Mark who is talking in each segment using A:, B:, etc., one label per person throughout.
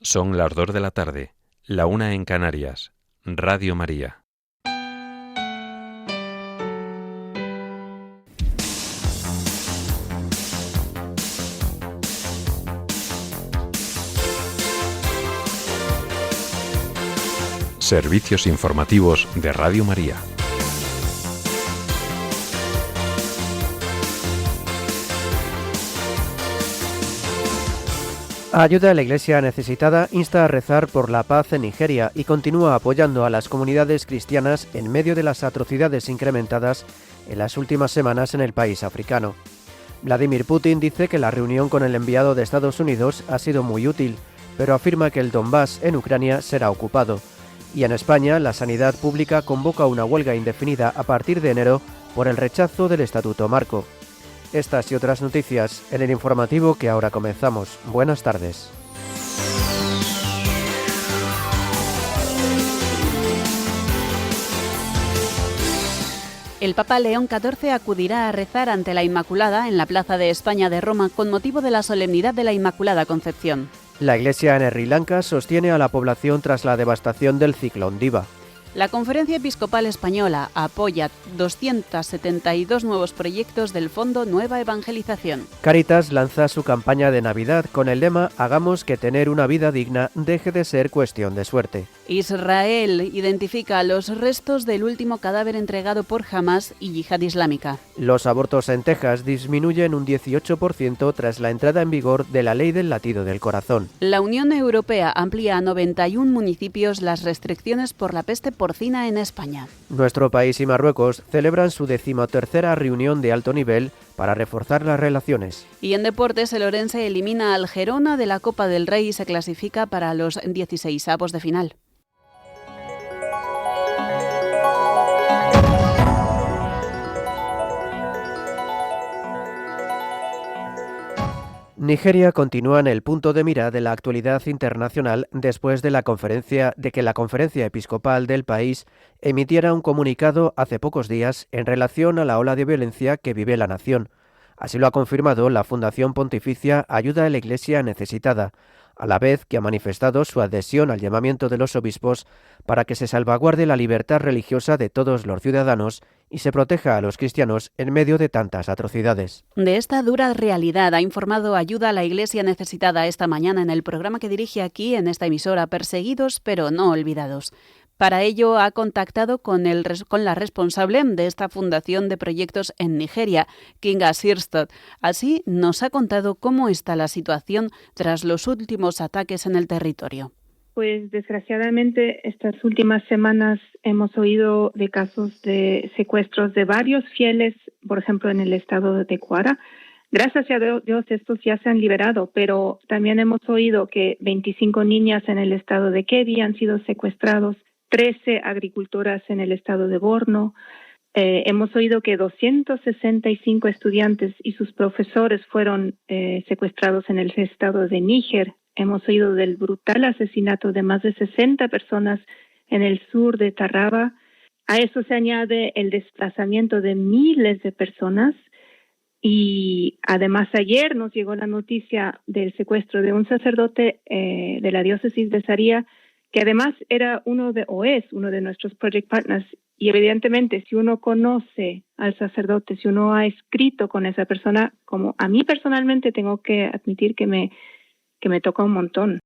A: Son las 2 de la tarde, la 1 en Canarias. Radio María. Servicios informativos de Radio María.
B: Ayuda a la Iglesia necesitada insta a rezar por la paz en Nigeria y continúa apoyando a las comunidades cristianas en medio de las atrocidades incrementadas en las últimas semanas en el país africano. Vladimir Putin dice que la reunión con el enviado de Estados Unidos ha sido muy útil, pero afirma que el Donbass en Ucrania será ocupado. Y en España, la sanidad pública convoca una huelga indefinida a partir de enero por el rechazo del Estatuto Marco. Estas y otras noticias en el informativo que ahora comenzamos. Buenas tardes.
C: El Papa León XIV acudirá a rezar ante la Inmaculada en la Plaza de España de Roma con motivo de la solemnidad de la Inmaculada Concepción.
B: La Iglesia en Sri Lanka sostiene a la población tras la devastación del ciclón Diva.
C: La Conferencia Episcopal Española apoya 272 nuevos proyectos del Fondo Nueva Evangelización.
B: Cáritas lanza su campaña de Navidad con el lema «Hagamos que tener una vida digna deje de ser cuestión de suerte».
C: Israel identifica los restos del último cadáver entregado por Hamas y Yihad Islámica.
B: Los abortos en Texas disminuyen un 18% tras la entrada en vigor de la ley del latido del corazón.
C: La Unión Europea amplía a 91 municipios las restricciones por la peste porcina en España.
B: Nuestro país y Marruecos celebran su 13ª reunión de alto nivel para reforzar las relaciones.
C: Y en deportes, el Orense elimina al Gerona de la Copa del Rey y se clasifica para los 16avos de final.
B: Nigeria continúa en el punto de mira de la actualidad internacional después de que la conferencia episcopal del país emitiera un comunicado hace pocos días en relación a la ola de violencia que vive la nación. Así lo ha confirmado la Fundación Pontificia Ayuda a la Iglesia Necesitada, a la vez que ha manifestado su adhesión al llamamiento de los obispos para que se salvaguarde la libertad religiosa de todos los ciudadanos y se proteja a los cristianos en medio de tantas atrocidades.
C: De esta dura realidad ha informado Ayuda a la Iglesia Necesitada esta mañana en el programa que dirige aquí en esta emisora, Perseguidos pero no olvidados. Para ello ha contactado con la responsable de esta fundación de proyectos en Nigeria, Kinga Sirstot. Así nos ha contado cómo está la situación tras los últimos ataques en el territorio.
D: Pues desgraciadamente estas últimas semanas hemos oído de casos de secuestros de varios fieles, por ejemplo en el estado de Kwara. Gracias a Dios estos ya se han liberado, pero también hemos oído que 25 niñas en el estado de Kebbi han sido secuestrados, 13 agricultoras en el estado de Borno. Hemos oído que 265 estudiantes y sus profesores fueron secuestrados en el estado de Níger. Hemos oído del brutal asesinato de más de 60 personas en el sur de Taraba. A eso se añade el desplazamiento de miles de personas. Y además ayer nos llegó la noticia del secuestro de un sacerdote de la diócesis de Zaria, que además es uno de nuestros project partners. Y evidentemente, si uno conoce al sacerdote, si uno ha escrito con esa persona, como a mí personalmente tengo que admitir que me toca un montón.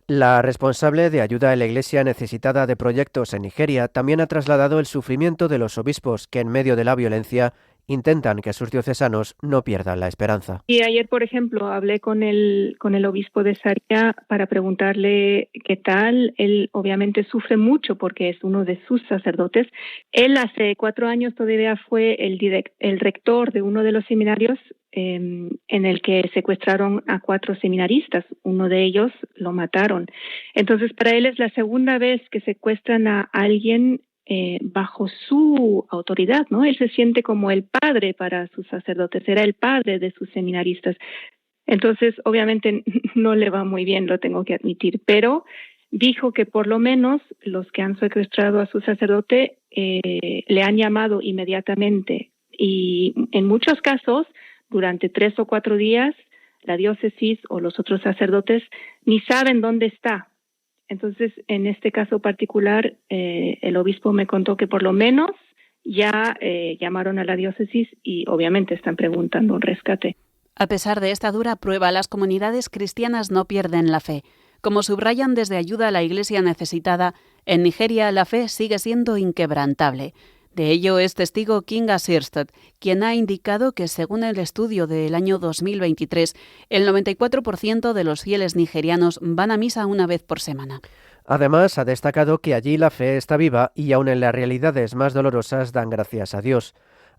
B: La responsable de Ayuda a la Iglesia Necesitada de Proyectos en Nigeria también ha trasladado el sufrimiento de los obispos que en medio de la violencia intentan que sus diocesanos no pierdan la esperanza.
D: Y ayer, por ejemplo, hablé con el obispo de Zaria para preguntarle qué tal. Él obviamente sufre mucho porque es uno de sus sacerdotes. Él hace 4 años todavía fue el rector de uno de los seminarios en el que secuestraron a 4 seminaristas. Uno de ellos lo mataron. Entonces, para él es la segunda vez que secuestran a alguien bajo su autoridad, ¿no? Él se siente como el padre para sus sacerdotes, era el padre de sus seminaristas. Entonces, obviamente, no le va muy bien, lo tengo que admitir, pero dijo que por lo menos los que han secuestrado a su sacerdote le han llamado inmediatamente y en muchos casos, durante 3 o 4 días, la diócesis o los otros sacerdotes ni saben dónde está. Entonces, en este caso particular, el obispo me contó que por lo menos ya llamaron a la diócesis y obviamente están preguntando un rescate.
C: A pesar de esta dura prueba, las comunidades cristianas no pierden la fe. Como subrayan desde Ayuda a la Iglesia Necesitada, en Nigeria la fe sigue siendo inquebrantable. De ello es testigo Kinga Sirstad, quien ha indicado que, según el estudio del año 2023, el 94% de los fieles nigerianos van a misa una vez por semana.
B: Además, ha destacado que allí la fe está viva y aun en las realidades más dolorosas dan gracias a Dios.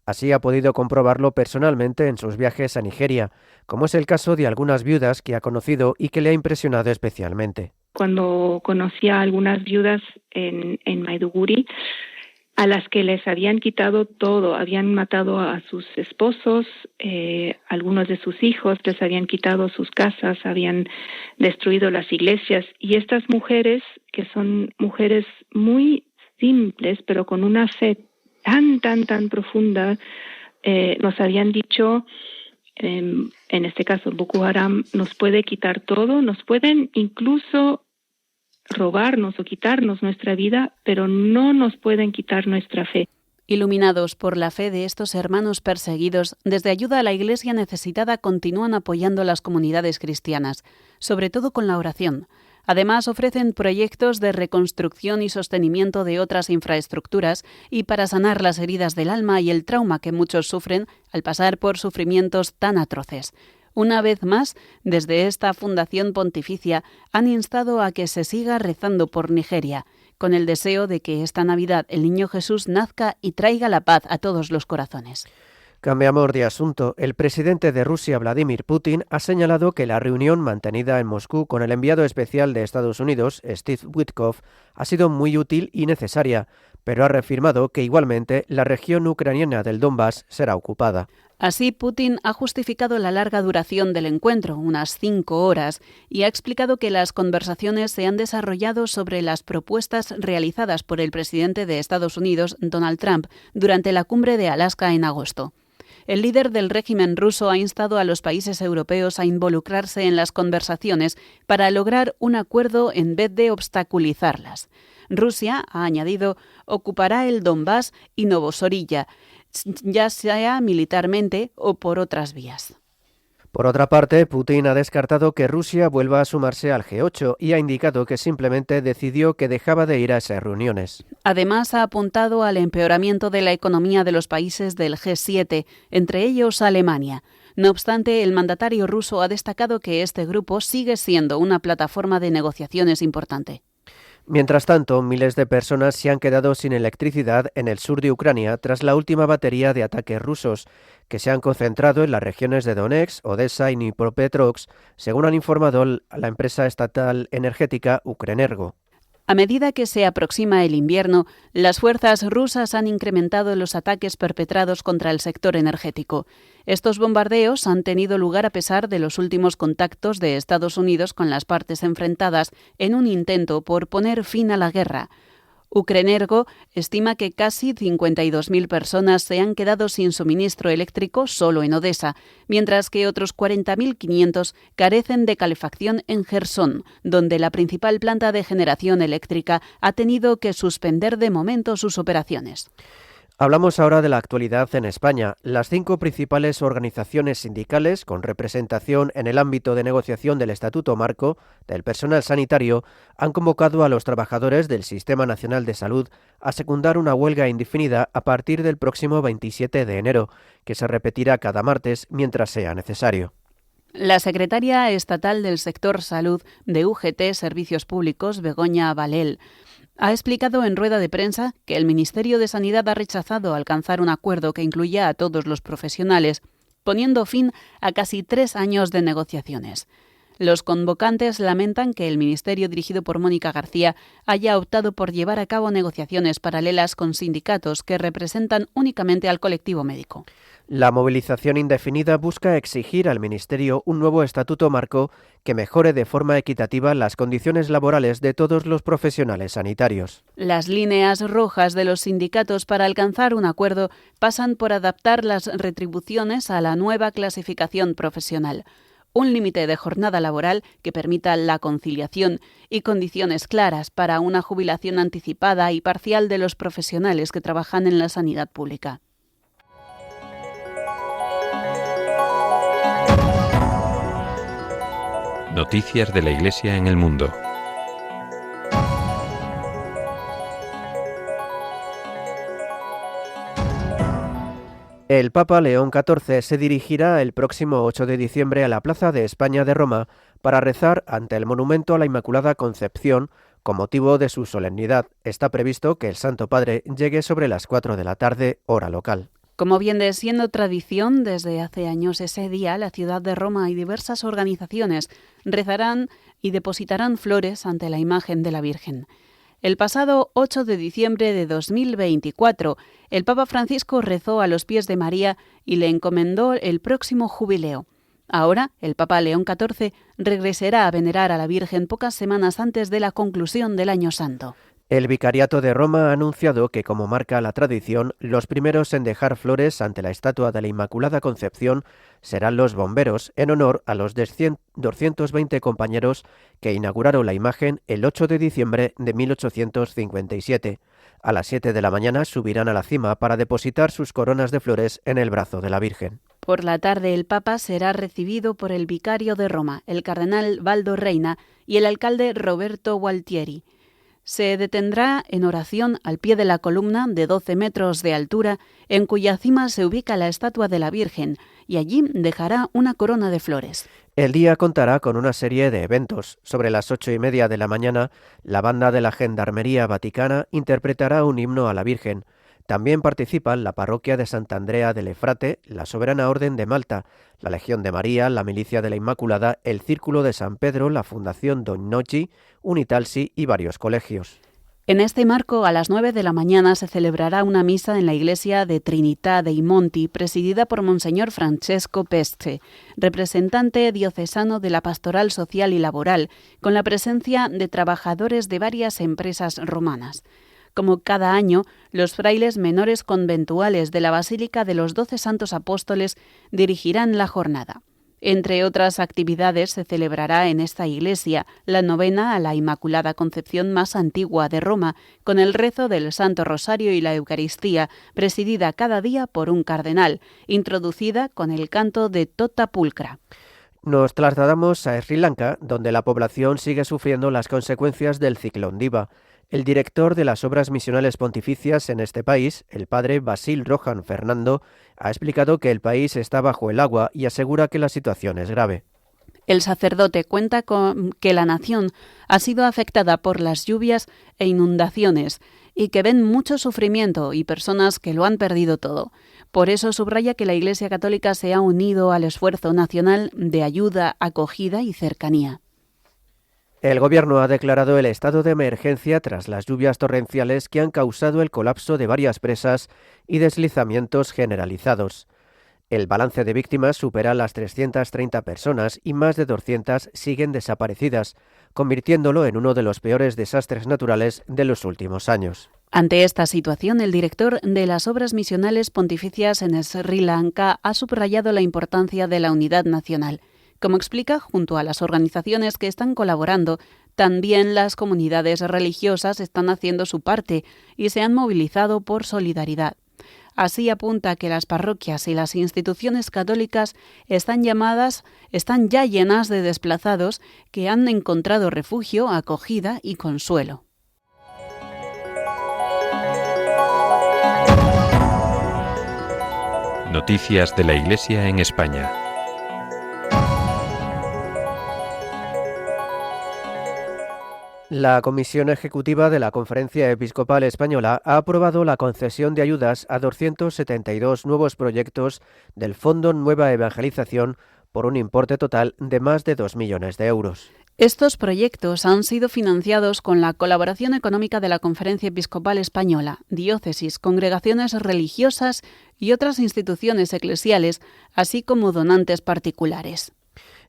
B: Así ha podido comprobarlo personalmente en sus viajes a Nigeria, como es el caso de algunas viudas que ha conocido y que le ha impresionado especialmente.
D: Cuando conocí a algunas viudas en Maiduguri, a las que les habían quitado todo, habían matado a sus esposos, algunos de sus hijos, les habían quitado sus casas, habían destruido las iglesias, y estas mujeres, que son mujeres muy simples, pero con una fe tan profunda, nos habían dicho, en este caso Boko Haram nos puede quitar todo, nos pueden incluso robarnos o quitarnos nuestra vida, pero no nos pueden quitar nuestra fe.
C: Iluminados por la fe de estos hermanos perseguidos, desde Ayuda a la Iglesia Necesitada continúan apoyando a las comunidades cristianas, sobre todo con la oración. Además, ofrecen proyectos de reconstrucción y sostenimiento de otras infraestructuras y para sanar las heridas del alma y el trauma que muchos sufren al pasar por sufrimientos tan atroces. Una vez más, desde esta Fundación Pontificia han instado a que se siga rezando por Nigeria, con el deseo de que esta Navidad el Niño Jesús nazca y traiga la paz a todos los corazones.
B: Cambiamos de asunto. El presidente de Rusia, Vladimir Putin, ha señalado que la reunión mantenida en Moscú con el enviado especial de Estados Unidos, Steve Witkoff, ha sido muy útil y necesaria, pero ha reafirmado que igualmente la región ucraniana del Donbass será ocupada.
C: Así, Putin ha justificado la larga duración del encuentro, unas 5 horas, y ha explicado que las conversaciones se han desarrollado sobre las propuestas realizadas por el presidente de Estados Unidos, Donald Trump, durante la cumbre de Alaska en agosto. El líder del régimen ruso ha instado a los países europeos a involucrarse en las conversaciones para lograr un acuerdo en vez de obstaculizarlas. Rusia, ha añadido, ocupará el Donbass y Novosorilla, ya sea militarmente o por otras vías.
B: Por otra parte, Putin ha descartado que Rusia vuelva a sumarse al G8 y ha indicado que simplemente decidió que dejaba de ir a esas reuniones.
C: Además, ha apuntado al empeoramiento de la economía de los países del G7, entre ellos Alemania. No obstante, el mandatario ruso ha destacado que este grupo sigue siendo una plataforma de negociaciones importante.
B: Mientras tanto, miles de personas se han quedado sin electricidad en el sur de Ucrania tras la última batería de ataques rusos, que se han concentrado en las regiones de Donetsk, Odessa y Dnipropetrovsk, según han informado la empresa estatal energética Ukrenergo.
C: A medida que se aproxima el invierno, las fuerzas rusas han incrementado los ataques perpetrados contra el sector energético. Estos bombardeos han tenido lugar a pesar de los últimos contactos de Estados Unidos con las partes enfrentadas en un intento por poner fin a la guerra. Ukrenergo estima que casi 52.000 personas se han quedado sin suministro eléctrico solo en Odessa, mientras que otros 40.500 carecen de calefacción en Jersón, donde la principal planta de generación eléctrica ha tenido que suspender de momento sus operaciones.
B: Hablamos ahora de la actualidad en España. Las 5 principales organizaciones sindicales con representación en el ámbito de negociación del Estatuto Marco del personal sanitario han convocado a los trabajadores del Sistema Nacional de Salud a secundar una huelga indefinida a partir del próximo 27 de enero, que se repetirá cada martes mientras sea necesario.
C: La secretaria estatal del sector salud de UGT Servicios Públicos, Begoña Valel, ha explicado en rueda de prensa que el Ministerio de Sanidad ha rechazado alcanzar un acuerdo que incluya a todos los profesionales, poniendo fin a casi 3 años de negociaciones. Los convocantes lamentan que el Ministerio dirigido por Mónica García haya optado por llevar a cabo negociaciones paralelas con sindicatos que representan únicamente al colectivo médico.
B: La movilización indefinida busca exigir al Ministerio un nuevo estatuto marco que mejore de forma equitativa las condiciones laborales de todos los profesionales sanitarios.
C: Las líneas rojas de los sindicatos para alcanzar un acuerdo pasan por adaptar las retribuciones a la nueva clasificación profesional. un límite de jornada laboral que permita la conciliación y condiciones claras para una jubilación anticipada y parcial de los profesionales que trabajan en la sanidad pública.
A: Noticias de la Iglesia en el mundo.
B: El Papa León XIV se dirigirá el próximo 8 de diciembre a la Plaza de España de Roma para rezar ante el monumento a la Inmaculada Concepción con motivo de su solemnidad. Está previsto que el Santo Padre llegue sobre las 4 de la tarde, hora local.
C: Como viene siendo tradición desde hace años, ese día la ciudad de Roma y diversas organizaciones rezarán y depositarán flores ante la imagen de la Virgen. El pasado 8 de diciembre de 2024, el Papa Francisco rezó a los pies de María y le encomendó el próximo jubileo. Ahora, el Papa León XIV regresará a venerar a la Virgen pocas semanas antes de la conclusión del Año Santo.
B: El Vicariato de Roma ha anunciado que, como marca la tradición, los primeros en dejar flores ante la estatua de la Inmaculada Concepción serán los bomberos, en honor a los 220 compañeros que inauguraron la imagen el 8 de diciembre de 1857. A las 7 de la mañana subirán a la cima para depositar sus coronas de flores en el brazo de la Virgen.
C: Por la tarde, el Papa será recibido por el vicario de Roma, el cardenal Baldo Reina, y el alcalde Roberto Gualtieri. Se detendrá en oración al pie de la columna de 12 metros de altura, en cuya cima se ubica la estatua de la Virgen, y allí dejará una corona de flores.
B: El día contará con una serie de eventos. Sobre las 8:30 de la mañana, la banda de la Gendarmería Vaticana interpretará un himno a la Virgen. También participan la parroquia de Santa Andrea del Efrate, la Soberana Orden de Malta, la Legión de María, la Milicia de la Inmaculada, el Círculo de San Pedro, la Fundación Don Nochi, Unitalsi y varios colegios.
C: En este marco, a las 9 de la mañana se celebrará una misa en la iglesia de Trinità dei Monti, presidida por Monseñor Francesco Pesce, representante diocesano de la Pastoral Social y Laboral, con la presencia de trabajadores de varias empresas romanas. Como cada año, los frailes menores conventuales de la Basílica de los 12 Santos Apóstoles dirigirán la jornada. Entre otras actividades, se celebrará en esta iglesia la novena a la Inmaculada Concepción más antigua de Roma, con el rezo del Santo Rosario y la Eucaristía, presidida cada día por un cardenal, introducida con el canto de Tota Pulcra.
B: Nos trasladamos a Sri Lanka, donde la población sigue sufriendo las consecuencias del ciclón Diva. El director de las Obras Misionales Pontificias en este país, el padre Basil Rohan Fernando, ha explicado que el país está bajo el agua y asegura que la situación es grave.
C: El sacerdote cuenta con que la nación ha sido afectada por las lluvias e inundaciones y que ven mucho sufrimiento y personas que lo han perdido todo. Por eso subraya que la Iglesia Católica se ha unido al esfuerzo nacional de ayuda, acogida y cercanía.
B: El Gobierno ha declarado el estado de emergencia tras las lluvias torrenciales que han causado el colapso de varias presas y deslizamientos generalizados. El balance de víctimas supera las 330 personas y más de 200 siguen desaparecidas, convirtiéndolo en uno de los peores desastres naturales de los últimos años.
C: Ante esta situación, el director de las Obras Misionales Pontificias en Sri Lanka ha subrayado la importancia de la unidad nacional. Como explica, junto a las organizaciones que están colaborando, también las comunidades religiosas están haciendo su parte y se han movilizado por solidaridad. Así apunta que las parroquias y las instituciones católicas están ya llenas de desplazados que han encontrado refugio, acogida y consuelo.
A: Noticias de la Iglesia en España.
B: La Comisión Ejecutiva de la Conferencia Episcopal Española ha aprobado la concesión de ayudas a 272 nuevos proyectos del Fondo Nueva Evangelización por un importe total de más de 2 millones de euros.
C: Estos proyectos han sido financiados con la colaboración económica de la Conferencia Episcopal Española, diócesis, congregaciones religiosas y otras instituciones eclesiales, así como donantes particulares.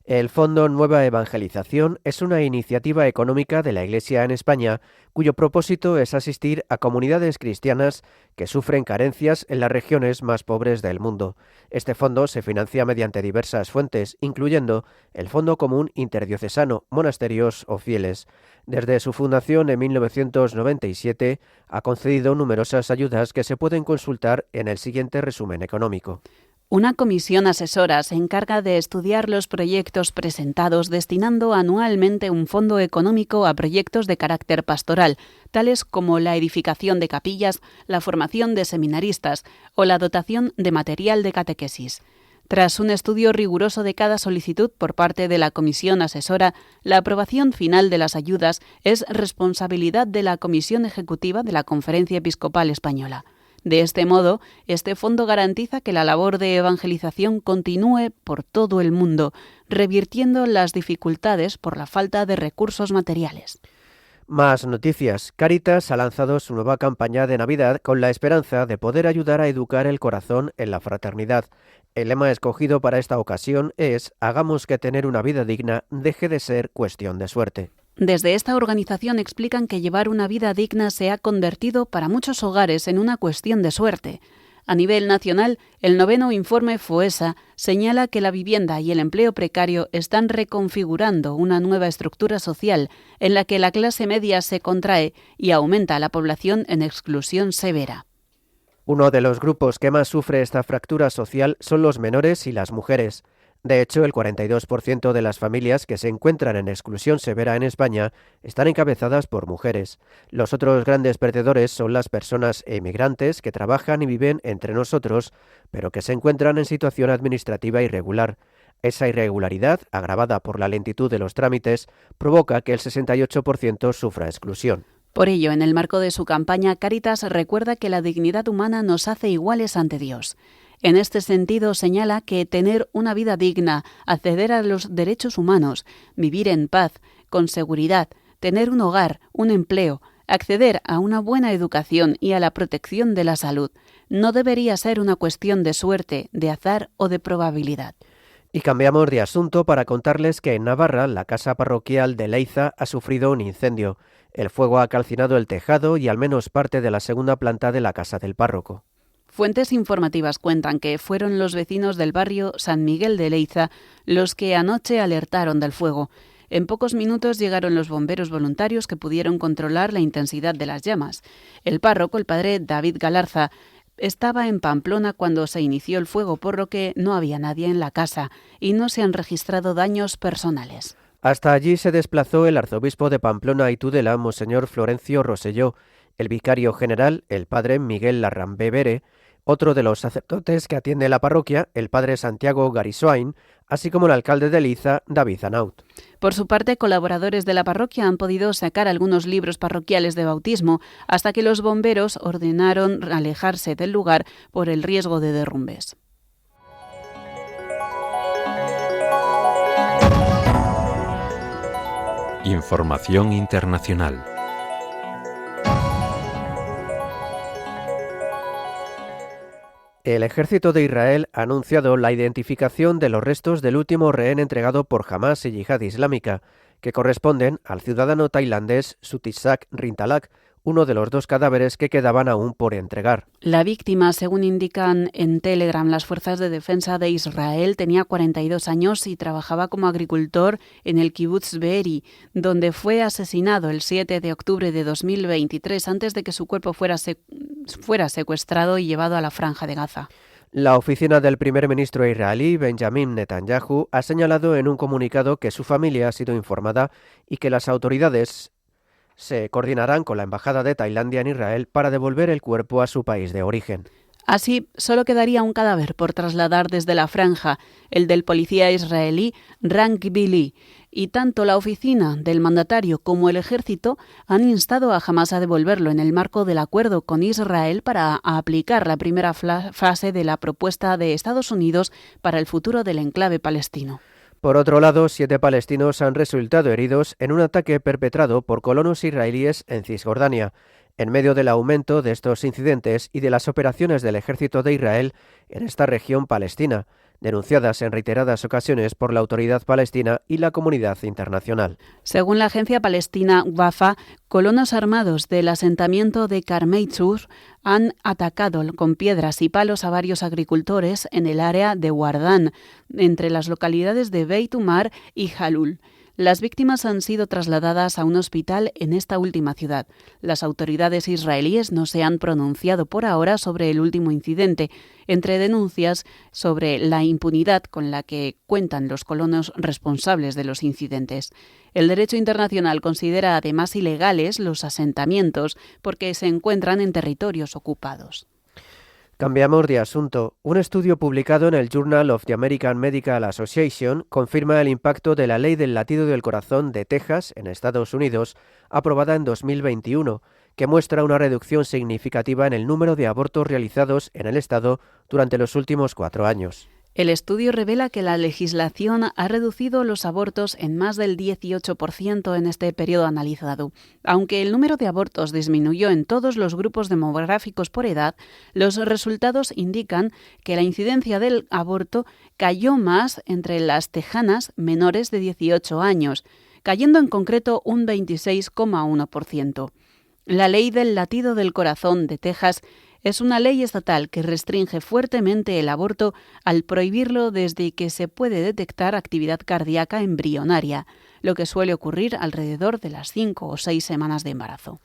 B: El Fondo Nueva Evangelización es una iniciativa económica de la Iglesia en España cuyo propósito es asistir a comunidades cristianas que sufren carencias en las regiones más pobres del mundo. Este fondo se financia mediante diversas fuentes, incluyendo el Fondo Común Interdiocesano, Monasterios o Fieles. Desde su fundación en 1997 ha concedido numerosas ayudas que se pueden consultar en el siguiente resumen económico.
C: Una comisión asesora se encarga de estudiar los proyectos presentados destinando anualmente un fondo económico a proyectos de carácter pastoral, tales como la edificación de capillas, la formación de seminaristas o la dotación de material de catequesis. Tras un estudio riguroso de cada solicitud por parte de la comisión asesora, la aprobación final de las ayudas es responsabilidad de la Comisión Ejecutiva de la Conferencia Episcopal Española. De este modo, este fondo garantiza que la labor de evangelización continúe por todo el mundo, revirtiendo las dificultades por la falta de recursos materiales.
B: Más noticias. Cáritas ha lanzado su nueva campaña de Navidad con la esperanza de poder ayudar a educar el corazón en la fraternidad. El lema escogido para esta ocasión es «Hagamos que tener una vida digna deje de ser cuestión de suerte».
C: Desde esta organización explican que llevar una vida digna se ha convertido para muchos hogares en una cuestión de suerte. A nivel nacional, el 9º informe FOESA señala que la vivienda y el empleo precario están reconfigurando una nueva estructura social en la que la clase media se contrae y aumenta la población en exclusión severa.
B: Uno de los grupos que más sufre esta fractura social son los menores y las mujeres. De hecho, el 42% de las familias que se encuentran en exclusión severa en España están encabezadas por mujeres. Los otros grandes perdedores son las personas emigrantes que trabajan y viven entre nosotros, pero que se encuentran en situación administrativa irregular. Esa irregularidad, agravada por la lentitud de los trámites, provoca que el 68% sufra exclusión.
C: Por ello, en el marco de su campaña, Cáritas recuerda que la dignidad humana nos hace iguales ante Dios. En este sentido, señala que tener una vida digna, acceder a los derechos humanos, vivir en paz, con seguridad, tener un hogar, un empleo, acceder a una buena educación y a la protección de la salud, no debería ser una cuestión de suerte, de azar o de probabilidad.
B: Y cambiamos de asunto para contarles que en Navarra la casa parroquial de Leiza ha sufrido un incendio. El fuego ha calcinado el tejado y al menos parte de la segunda planta de la casa del párroco.
C: Fuentes informativas cuentan que fueron los vecinos del barrio San Miguel de Leiza los que anoche alertaron del fuego. En pocos minutos llegaron los bomberos voluntarios que pudieron controlar la intensidad de las llamas. El párroco, el padre David Galarza, estaba en Pamplona cuando se inició el fuego, por lo que no había nadie en la casa y no se han registrado daños personales.
B: Hasta allí se desplazó el arzobispo de Pamplona y Tudela, monseñor Florencio Rosselló, el vicario general, el padre Miguel Larrambé Bere, otro de los sacerdotes que atiende la parroquia, el padre Santiago Garisoain, así como el alcalde de Leiza, David Zanaut.
C: Por su parte, colaboradores de la parroquia han podido sacar algunos libros parroquiales de bautismo hasta que los bomberos ordenaron alejarse del lugar por el riesgo de derrumbes.
A: Información internacional.
B: El ejército de Israel ha anunciado la identificación de los restos del último rehén entregado por Hamás y Yihad Islámica, que corresponden al ciudadano tailandés Sutisak Rintalak, uno de los 2 cadáveres que quedaban aún por entregar.
C: La víctima, según indican en Telegram las fuerzas de defensa de Israel, tenía 42 años y trabajaba como agricultor en el kibutz Be'eri, donde fue asesinado el 7 de octubre de 2023 antes de que su cuerpo fuera secuestrado y llevado a la Franja de Gaza.
B: La oficina del primer ministro israelí, Benjamin Netanyahu, ha señalado en un comunicado que su familia ha sido informada y que las autoridades se coordinarán con la Embajada de Tailandia en Israel para devolver el cuerpo a su país de origen.
C: Así, solo quedaría un cadáver por trasladar desde la franja, el del policía israelí Ran Gvili, y tanto la oficina del mandatario como el ejército han instado a Hamás a devolverlo en el marco del acuerdo con Israel para aplicar la primera fase de la propuesta de Estados Unidos para el futuro del enclave palestino.
B: Por otro lado, 7 palestinos han resultado heridos en un ataque perpetrado por colonos israelíes en Cisjordania. En medio del aumento de estos incidentes y de las operaciones del ejército de Israel en esta región palestina, denunciadas en reiteradas ocasiones por la autoridad palestina y la comunidad internacional.
C: Según la agencia palestina Wafa, colonos armados del asentamiento de Karmei Tzur han atacado con piedras y palos a varios agricultores en el área de Wardán, entre las localidades de Beit Umar y Halul. Las víctimas han sido trasladadas a un hospital en esta última ciudad. Las autoridades israelíes no se han pronunciado por ahora sobre el último incidente, entre denuncias sobre la impunidad con la que cuentan los colonos responsables de los incidentes. El derecho internacional considera además ilegales los asentamientos porque se encuentran en territorios ocupados.
B: Cambiamos de asunto. Un estudio publicado en el Journal of the American Medical Association confirma el impacto de la ley del latido del corazón de Texas, en Estados Unidos, aprobada en 2021, que muestra una reducción significativa en el número de abortos realizados en el estado durante los últimos 4 años.
C: El estudio revela que la legislación ha reducido los abortos en más del 18% en este periodo analizado. Aunque el número de abortos disminuyó en todos los grupos demográficos por edad, los resultados indican que la incidencia del aborto cayó más entre las tejanas menores de 18 años, cayendo en concreto un 26,1%. La ley del latido del corazón de Texas es una ley estatal que restringe fuertemente el aborto al prohibirlo desde que se puede detectar actividad cardíaca embrionaria, lo que suele ocurrir alrededor de las 5 o 6 semanas de embarazo.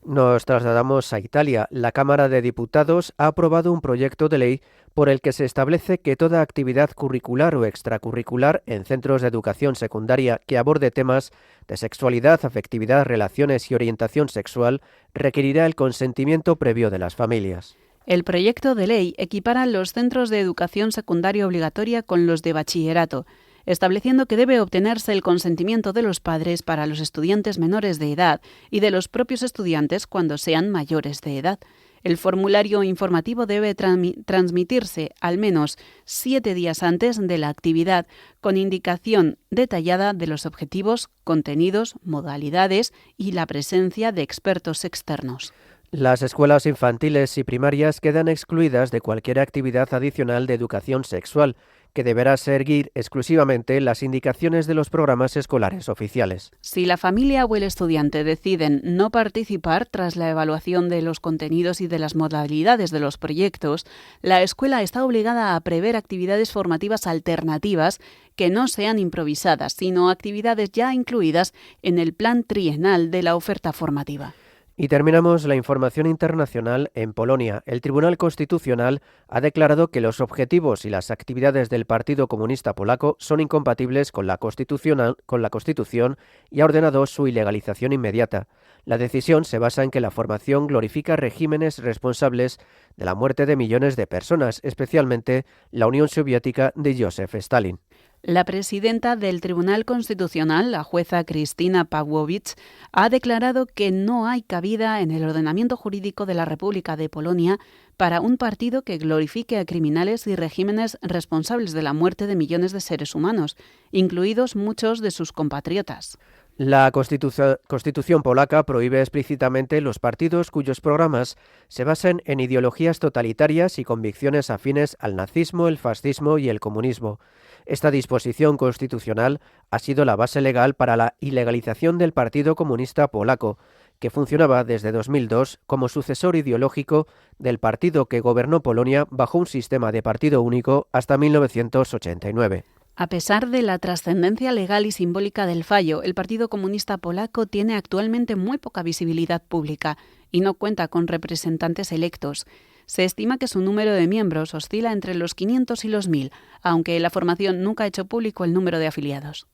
B: Nos trasladamos a Italia. La Cámara de Diputados ha aprobado un proyecto de ley por el que se establece que toda actividad curricular o extracurricular en centros de educación secundaria que aborde temas de sexualidad, afectividad, relaciones y orientación sexual requerirá el consentimiento previo de las familias.
C: El proyecto de ley equipara los centros de educación secundaria obligatoria con los de bachillerato, estableciendo que debe obtenerse el consentimiento de los padres para los estudiantes menores de edad y de los propios estudiantes cuando sean mayores de edad. El formulario informativo debe transmitirse al menos 7 días antes de la actividad, con indicación detallada de los objetivos, contenidos, modalidades y la presencia de expertos externos.
B: Las escuelas infantiles y primarias quedan excluidas de cualquier actividad adicional de educación sexual, que deberá seguir exclusivamente las indicaciones de los programas escolares oficiales.
C: Si la familia o el estudiante deciden no participar tras la evaluación de los contenidos y de las modalidades de los proyectos, la escuela está obligada a prever actividades formativas alternativas que no sean improvisadas, sino actividades ya incluidas en el plan trienal de la oferta formativa.
B: Y terminamos la información internacional en Polonia. El Tribunal Constitucional ha declarado que los objetivos y las actividades del Partido Comunista Polaco son incompatibles con la Constitución y ha ordenado su ilegalización inmediata. La decisión se basa en que la formación glorifica regímenes responsables de la muerte de millones de personas, especialmente la Unión Soviética de Joseph Stalin.
C: La presidenta del Tribunal Constitucional, la jueza Krystyna Pawłowicz, ha declarado que no hay cabida en el ordenamiento jurídico de la República de Polonia para un partido que glorifique a criminales y regímenes responsables de la muerte de millones de seres humanos, incluidos muchos de sus compatriotas.
B: La Constitución polaca prohíbe explícitamente los partidos cuyos programas se basen en ideologías totalitarias y convicciones afines al nazismo, el fascismo y el comunismo. Esta disposición constitucional ha sido la base legal para la ilegalización del Partido Comunista Polaco, que funcionaba desde 2002 como sucesor ideológico del partido que gobernó Polonia bajo un sistema de partido único hasta 1989.
C: A pesar de la trascendencia legal y simbólica del fallo, el Partido Comunista Polaco tiene actualmente muy poca visibilidad pública y no cuenta con representantes electos. Se estima que su número de miembros oscila entre los 500 y los 1.000, aunque la formación nunca ha hecho público el número de afiliados.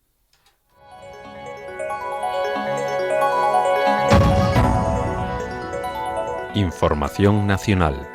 A: Información nacional.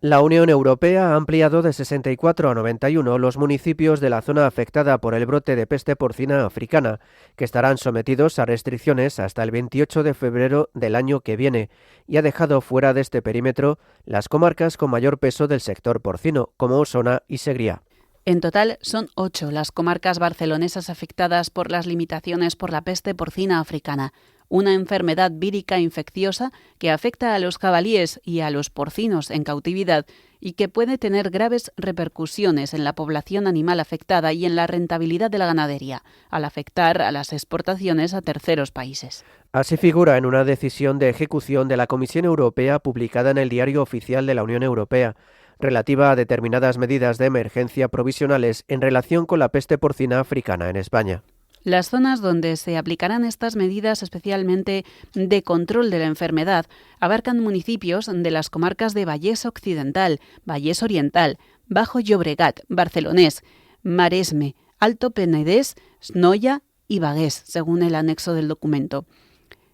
B: La Unión Europea ha ampliado de 64 a 91 los municipios de la zona afectada por el brote de peste porcina africana, que estarán sometidos a restricciones hasta el 28 de febrero del año que viene, y ha dejado fuera de este perímetro las comarcas con mayor peso del sector porcino, como Osona y Segriá.
C: En total, son 8 las comarcas barcelonesas afectadas por las limitaciones por la peste porcina africana. una enfermedad vírica infecciosa que afecta a los jabalíes y a los porcinos en cautividad y que puede tener graves repercusiones en la población animal afectada y en la rentabilidad de la ganadería, al afectar a las exportaciones a terceros países.
B: Así figura en una decisión de ejecución de la Comisión Europea publicada en el Diario Oficial de la Unión Europea, relativa a determinadas medidas de emergencia provisionales en relación con la peste porcina africana en España.
C: Las zonas donde se aplicarán estas medidas, especialmente de control de la enfermedad, abarcan municipios de las comarcas de Vallès Occidental, Vallès Oriental, Bajo Llobregat, Barcelonès, Maresme, Alto Penedès, Snoia y Bagués, según el anexo del documento.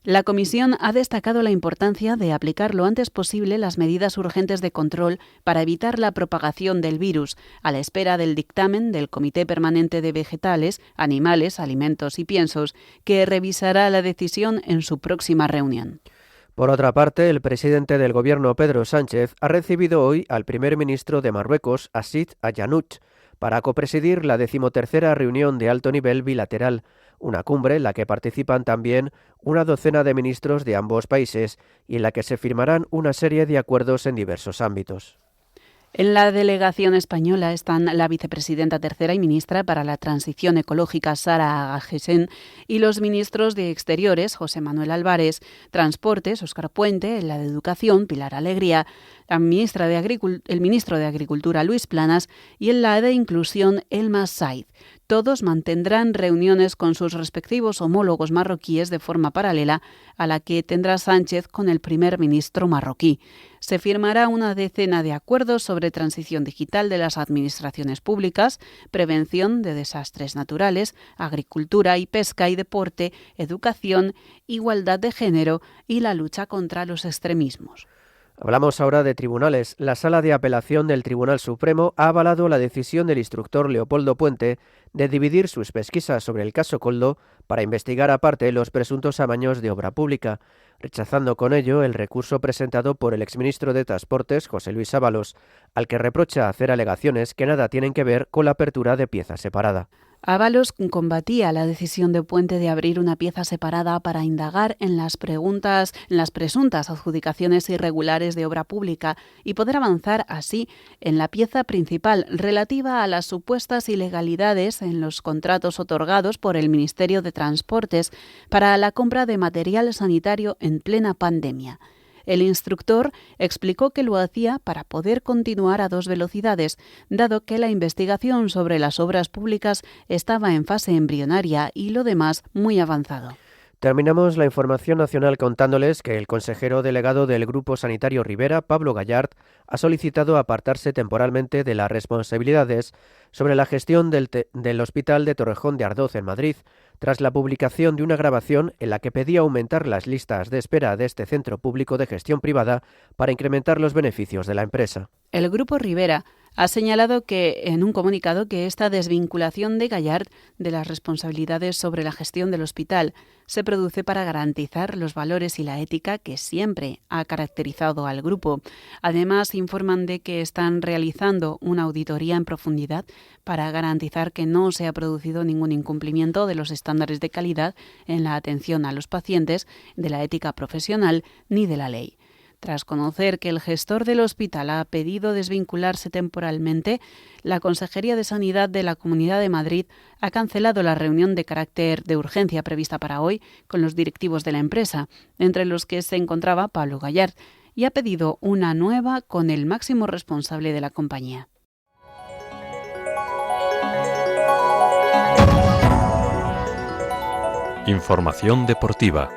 C: La Comisión ha destacado la importancia de aplicar lo antes posible las medidas urgentes de control para evitar la propagación del virus, a la espera del dictamen del Comité Permanente de Vegetales, Animales, Alimentos y Piensos, que revisará la decisión en su próxima reunión.
B: Por otra parte, el presidente del Gobierno, Pedro Sánchez, ha recibido hoy al primer ministro de Marruecos, Assid Ayanout, para copresidir la 13ª reunión de alto nivel bilateral, una cumbre en la que participan también una docena de ministros de ambos países y en la que se firmarán una serie de acuerdos en diversos ámbitos.
C: En la delegación española están la vicepresidenta tercera y ministra para la Transición Ecológica, Sara Agesen, y los ministros de Exteriores, José Manuel Álvarez, Transportes, Óscar Puente, la de Educación, Pilar Alegría, el ministro de Agricultura, Luis Planas, y en la de Inclusión, Elma Said. Todos mantendrán reuniones con sus respectivos homólogos marroquíes de forma paralela a la que tendrá Sánchez con el primer ministro marroquí. Se firmará una decena de acuerdos sobre transición digital de las administraciones públicas, prevención de desastres naturales, agricultura y pesca y deporte, educación, igualdad de género y la lucha contra los extremismos.
B: Hablamos ahora de tribunales. La Sala de Apelación del Tribunal Supremo ha avalado la decisión del instructor Leopoldo Puente de dividir sus pesquisas sobre el caso Koldo para investigar aparte los presuntos amaños de obra pública, rechazando con ello el recurso presentado por el exministro de Transportes, José Luis Ábalos, al que reprocha hacer alegaciones que nada tienen que ver con la apertura de pieza separada.
C: Ábalos combatía la decisión de Puente de abrir una pieza separada para indagar en las presuntas adjudicaciones irregulares de obra pública y poder avanzar así en la pieza principal relativa a las supuestas ilegalidades en los contratos otorgados por el Ministerio de Transportes para la compra de material sanitario en plena pandemia. El instructor explicó que lo hacía para poder continuar a 2 velocidades, dado que la investigación sobre las obras públicas estaba en fase embrionaria y lo demás muy avanzado.
B: Terminamos la información nacional contándoles que el consejero delegado del Grupo Sanitario Rivera, Pablo Gallard, ha solicitado apartarse temporalmente de las responsabilidades sobre la gestión del Hospital de Torrejón de Ardoz en Madrid, tras la publicación de una grabación en la que pedía aumentar las listas de espera de este centro público de gestión privada para incrementar los beneficios de la empresa.
C: El Grupo Rivera ha señalado en un comunicado que esta desvinculación de Gallard de las responsabilidades sobre la gestión del hospital se produce para garantizar los valores y la ética que siempre ha caracterizado al grupo. Además, informan de que están realizando una auditoría en profundidad para garantizar que no se ha producido ningún incumplimiento de los estándares de calidad en la atención a los pacientes, de la ética profesional ni de la ley. Tras conocer que el gestor del hospital ha pedido desvincularse temporalmente, la Consejería de Sanidad de la Comunidad de Madrid ha cancelado la reunión de carácter de urgencia prevista para hoy con los directivos de la empresa, entre los que se encontraba Pablo Gallard, y ha pedido una nueva con el máximo responsable de la compañía.
A: Información deportiva.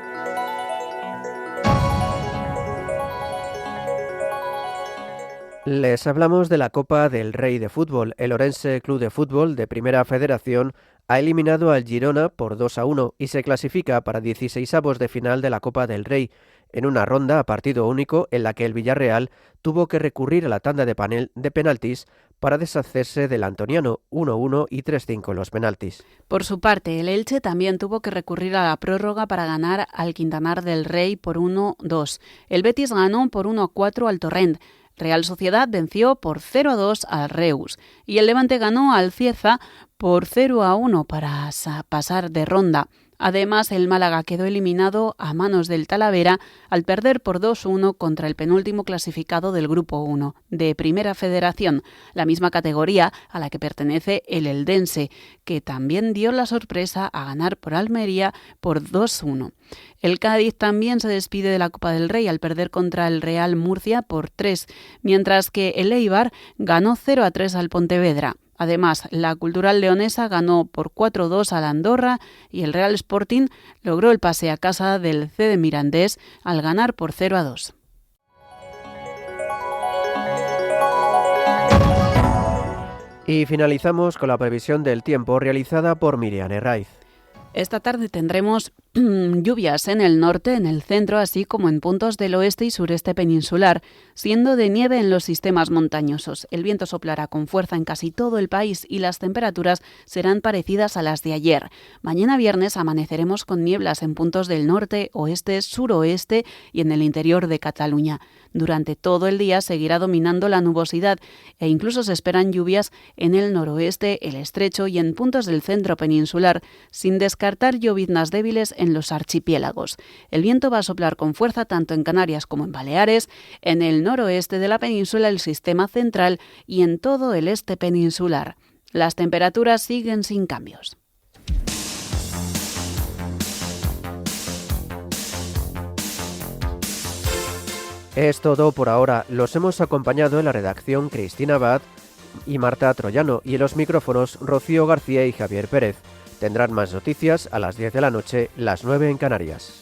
B: Les hablamos de la Copa del Rey de Fútbol. El Orense Club de Fútbol de Primera Federación ha eliminado al Girona por 2-1 y se clasifica para 16avos de final de la Copa del Rey, en una ronda a partido único en la que el Villarreal tuvo que recurrir a la tanda de penaltis para deshacerse del antoniano, 1-1 y 3-5 en los penaltis.
C: Por su parte, el Elche también tuvo que recurrir a la prórroga para ganar al Quintanar del Rey por 1-2. El Betis ganó por 1-4 al Torrent. Real Sociedad venció por 0-2 al Reus y el Levante ganó al Cieza por 0-1 para pasar de ronda. Además, el Málaga quedó eliminado a manos del Talavera al perder por 2-1 contra el penúltimo clasificado del Grupo 1 de Primera Federación, la misma categoría a la que pertenece el Eldense, que también dio la sorpresa a ganar por Almería por 2-1. El Cádiz también se despide de la Copa del Rey al perder contra el Real Murcia por 3, mientras que el Eibar ganó 0-3 al Pontevedra. Además, la Cultural Leonesa ganó por 4-2 al Andorra y el Real Sporting logró el pase a casa del CD Mirandés al ganar por 0-2.
B: Y finalizamos con la previsión del tiempo realizada por Miriam Herraiz.
C: Esta tarde tendremos lluvias en el norte, en el centro, así como en puntos del oeste y sureste peninsular, siendo de nieve en los sistemas montañosos. El viento soplará con fuerza en casi todo el país y las temperaturas serán parecidas a las de ayer. Mañana viernes amaneceremos con nieblas en puntos del norte, oeste, suroeste y en el interior de Cataluña. Durante todo el día seguirá dominando la nubosidad e incluso se esperan lluvias en el noroeste, el estrecho y en puntos del centro peninsular, sin descartar lloviznas débiles en los archipiélagos. El viento va a soplar con fuerza tanto en Canarias como en Baleares, en el noroeste de la península, el sistema central y en todo el este peninsular. Las temperaturas siguen sin cambios.
B: Es todo por ahora. Los hemos acompañado en la redacción Cristina Abad y Marta Troyano y en los micrófonos Rocío García y Javier Pérez. Tendrán más noticias a las 10 de la noche, las 9 en Canarias.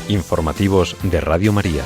A: Informativos de Radio María.